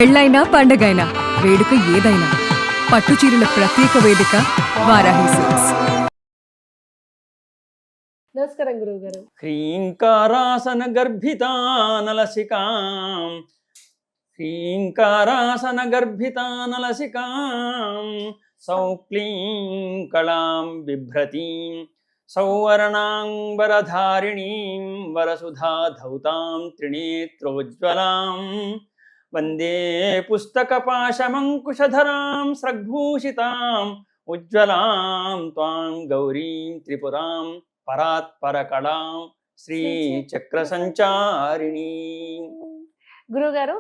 పెళ్ళైనా పండగైనా వేడుక ఏదైనా పట్టుచీరల ప్రత్యేక వేదిక వారాహి సిల్క్స్. నమస్కారం గురువు గారు. హ్రీంకారాసన గర్భితానలసికాం హ్రీంకారాసన గర్భితానలసికాం సౌక్లీం కళాం బిభ్రతీం సౌవర్ణాంబరధారిణీం వరసుధా ధౌతాం త్రినేత్రోజ్వలాం వందే పుస్తకపాశమంకుశధరాం స్రగ్భూషితాం ఉజ్వలాం త్వాం గౌరీం త్రిపురాం పరాత్పరకళాం శ్రీ చక్ర సంచారిణి. గురువు గారు,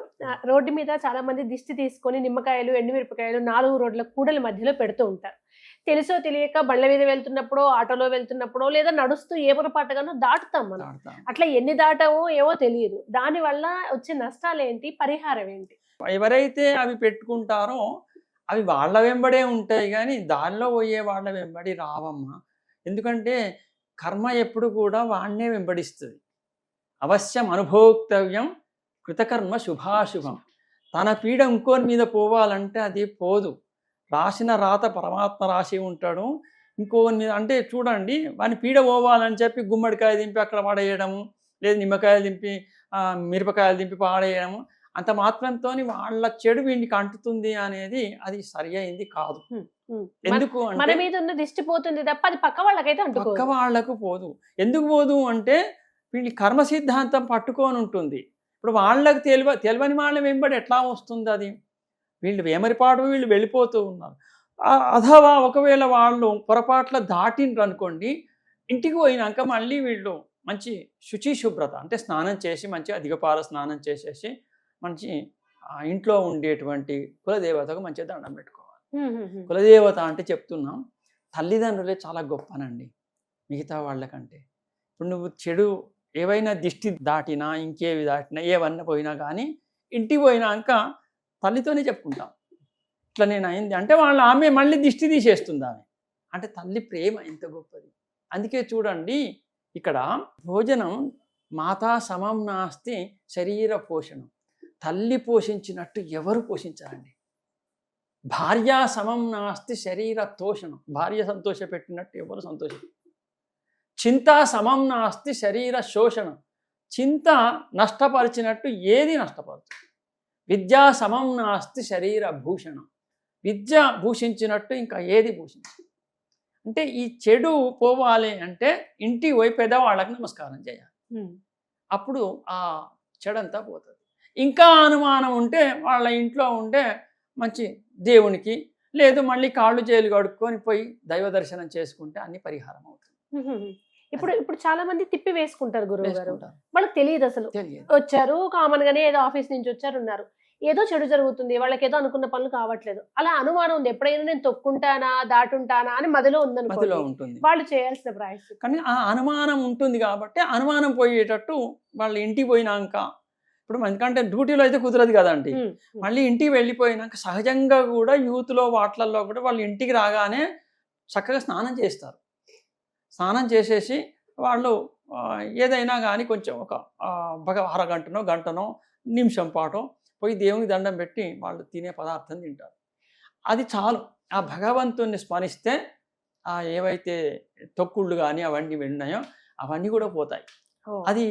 రోడ్డు మీద చాలా మంది దిష్టి తీసుకొని నిమ్మకాయలు ఎండుమిరపకాయలు 4 రోడ్ల కూడలి మధ్యలో పెడుతూ ఉంటారు. తెలుసో తెలియక బండ్ల మీద వెళ్తున్నప్పుడో ఆటోలో వెళ్తున్నప్పుడో లేదా నడుస్తూ ఏ పొరపాటుగానో దాటుతాం మనం. అట్లా ఎన్ని దాటామో ఏమో తెలియదు. దాని వల్ల వచ్చే నష్టాలు ఏంటి, పరిహారం ఏంటి? ఎవరైతే అవి పెట్టుకుంటారో అవి వాళ్ళ వెంబడే ఉంటాయి, కానీ దానిలో పోయే వాళ్ళ వెంబడి రావమ్మా. ఎందుకంటే కర్మ ఎప్పుడు కూడా వాణ్ణే వెంబడిస్తుంది. అవశ్యం అనుభోక్తవ్యం కృతకర్మ శుభాశుభం. తన పీడ ఇంకోని మీద పోవాలంటే అది పోదు. రాసిన రాత పరమాత్మ రాసి ఉంటాడు. ఇంకోని మీద అంటే చూడండి, వాని పీడ పోవాలని చెప్పి గుమ్మడికాయ దింపి అక్కడ పడేయడము, లేదు నిమ్మకాయలు దింపి మిరపకాయలు దింపి పాడేయడము, అంత మాత్రంతో వాళ్ళ చెడు వీడికి అంటుతుంది అనేది అది సరి అయింది కాదు. ఎందుకు మన మీద ఉన్న దిష్టి పోతుంది తప్ప అది పక్క వాళ్ళకైతే పక్క వాళ్లకు పోదు. ఎందుకు పోదు అంటే వీళ్ళ కర్మ సిద్ధాంతం పట్టుకొని ఉంటుంది. ఇప్పుడు వాళ్ళకి తెలియని వాళ్ళ వెంబడి ఎట్లా వస్తుంది అది? వీళ్ళు వేమరిపాటు వీళ్ళు వెళ్ళిపోతూ ఉన్నారు. అథవా ఒకవేళ వాళ్ళు పొరపాట్ల దాటిండ్రు అనుకోండి, ఇంటికి పోయినాక మళ్ళీ వీళ్ళు మంచి శుచి శుభ్రత అంటే స్నానం చేసి మంచి అధికపాల స్నానం చేసేసి మంచి ఇంట్లో ఉండేటువంటి కులదేవతకు మంచిగా దండం పెట్టుకోవాలి. కులదేవత అంటే చెప్తున్నాం, తల్లిదండ్రులే చాలా గొప్పనండి మిగతా వాళ్ళకంటే. ఇప్పుడు నువ్వు చెడు ఏవైనా దిష్టి దాటినా ఇంకేవి దాటినా ఏవన్నా పోయినా కానీ ఇంటికి పోయినాక తల్లితోనే చెప్పుకుంటాం, ఇట్లా నేను అయింది అంటే ఆమె మళ్ళీ దిష్టి తీసేస్తుంది. ఆమె అంటే తల్లి ప్రేమ ఎంత గొప్పది. అందుకే చూడండి, ఇక్కడ భోజనం మాతా సమం నాస్తి శరీర పోషణం. తల్లి పోషించినట్టు ఎవరు పోషించారండి? భార్య సమం నాస్తి శరీర తోషణం. భార్య సంతోష పెట్టినట్టు ఎవరు సంతోషం. చింత సమం నాస్తి శరీర శోషణం. చింత నష్టపరిచినట్టు ఏది నష్టపరచదు. విద్యా సమం నాస్తి శరీర భూషణం. విద్య భూషించినట్టు ఇంకా ఏది భూషించదు. అంటే ఈ చెడు పోవాలి అంటే ఇంటికి పోయి పెద్దవాళ్ళకి నమస్కారం చేయాలి. అప్పుడు ఆ చెడంతా పోతుంది. ఇంకా అనుమానం ఉంటే వాళ్ళ ఇంట్లో ఉంటే మంచి దేవునికి లేదు మళ్ళీ కాళ్ళు చేలు కడుక్కొని పోయి దైవ దర్శనం చేసుకుంటే అన్ని పరిహారం అవుతుంది. ఇప్పుడు చాలా మంది తిప్పి వేసుకుంటారు గురువు గారు, వాళ్ళకి తెలియదు అసలు. వచ్చారు కామన్ గానే ఏదో ఆఫీస్ నుంచి వచ్చారు ఉన్నారు, ఏదో చెడు జరుగుతుంది, వాళ్ళకి ఏదో అనుకున్న పనులు కావట్లేదు, అలా అనుమానం ఉంది. ఎప్పుడైనా నేను తొక్కుంటానా దాటుంటానా అని మదిలో ఉంటుంది. వాళ్ళు చేయాల్సిన ప్రాయశ్చిత్తం. కానీ ఆ అనుమానం ఉంటుంది కాబట్టి అనుమానం పోయేటట్టు వాళ్ళు ఇంటికి పోయినాక, ఇప్పుడు ఎందుకంటే డ్యూటీలో అయితే కుదరదు కదండి, మళ్ళీ ఇంటికి వెళ్ళిపోయినాక సహజంగా కూడా యూత్లో వాటిల్లో కూడా వాళ్ళు ఇంటికి రాగానే చక్కగా స్నానం చేస్తారు. స్నానం చేసేసి వాళ్ళు ఏదైనా కానీ కొంచెం ఒక అరగంటనో గంటనో నిమిషం పాటు పోయి దేవునికి దండం పెట్టి వాళ్ళు తినే పదార్థం తింటారు. అది చాలు. ఆ భగవంతుణ్ణి స్మరిస్తే ఏవైతే తొక్కుళ్ళు కానీ అవన్నీ ఉన్నాయో అవన్నీ కూడా పోతాయి. అది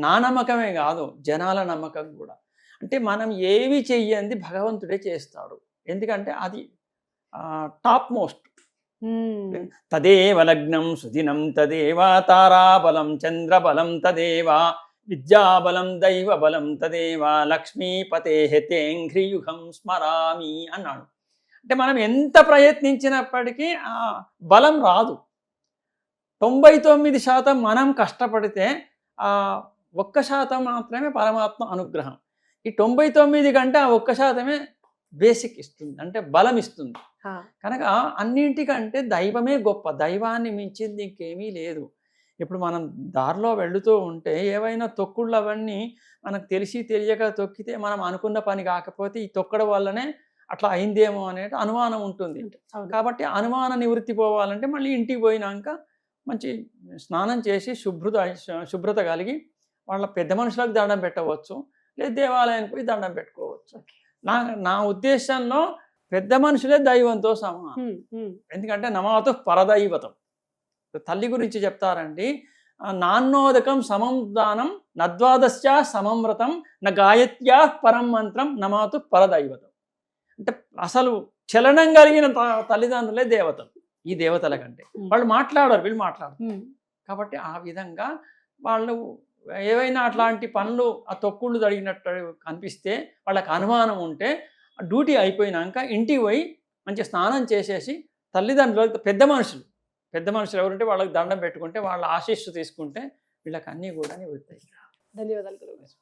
నా నమ్మకమే కాదు, జనాల నమ్మకం కూడా. అంటే మనం ఏవి చెయ్యంది భగవంతుడే చేస్తాడు. ఎందుకంటే అది టాప్ మోస్ట్. తదేవ లగ్నం సుదినం తదేవ తారాబలం చంద్రబలం తదేవ విద్యాబలం దైవబలం తదేవ లక్ష్మీపతే తేంఘ్రియుగం స్మరామి అన్నాడు. అంటే మనం ఎంత ప్రయత్నించినప్పటికీ ఆ బలం రాదు. 99% మనం కష్టపడితే 1% మాత్రమే పరమాత్మ అనుగ్రహం. ఈ 99 కంటే ఆ 1% బేసిక్ ఇస్తుంది, అంటే బలం ఇస్తుంది. కనుక అన్నింటికంటే దైవమే గొప్ప. దైవాన్ని మించింది ఇంకేమీ లేదు. ఇప్పుడు మనం దారిలో వెళుతూ ఉంటే ఏవైనా తొక్కుళ్ళు అవన్నీ మనకు తెలిసి తెలియక తొక్కితే మనం అనుకున్న పని కాకపోతే ఈ తొక్కడం వల్లనే అట్లా అయిందేమో అనేది అనుమానం ఉంటుంది. కాబట్టి అనుమాన నివృత్తి పోవాలంటే మళ్ళీ ఇంటికి పోయినాక మంచి స్నానం చేసి శుభ్రత కలిగి వాళ్ళ పెద్ద మనుషులకు దండం పెట్టవచ్చు, లేదు దేవాలయానికి పోయి దండం పెట్టుకోవచ్చు. నా ఉద్దేశంలో పెద్ద మనుషులే దైవంతో సమానం. ఎందుకంటే నమాతు పరదైవతం. తల్లి గురించి చెప్తారండి, నాన్నోదకం సమం దానం నద్వాదశ్చ సమమృతం న గాయత్యా పరం మంత్రం నమాతు పరదైవతం. అంటే అసలు చలనం కలిగిన తల్లిదండ్రులే దేవతలు. ఈ దేవతల కంటే వాళ్ళు మాట్లాడారు, వీళ్ళు మాట్లాడరు. కాబట్టి ఆ విధంగా వాళ్ళు ఏవైనా అట్లాంటి పనులు ఆ తొక్కుళ్ళు జరిగినట్టు కనిపిస్తే, వాళ్ళకి అనుమానం ఉంటే డ్యూటీ అయిపోయినాక ఇంటికి పోయి మంచి స్నానం చేసేసి తల్లిదండ్రులు పెద్ద మనుషులు ఎవరుంటే వాళ్ళకి దండం పెట్టుకుంటే, వాళ్ళ ఆశీస్సు తీసుకుంటే వీళ్ళకి అన్నీ కూడా వస్తాయి. ధన్యవాదాలు గురుగారు.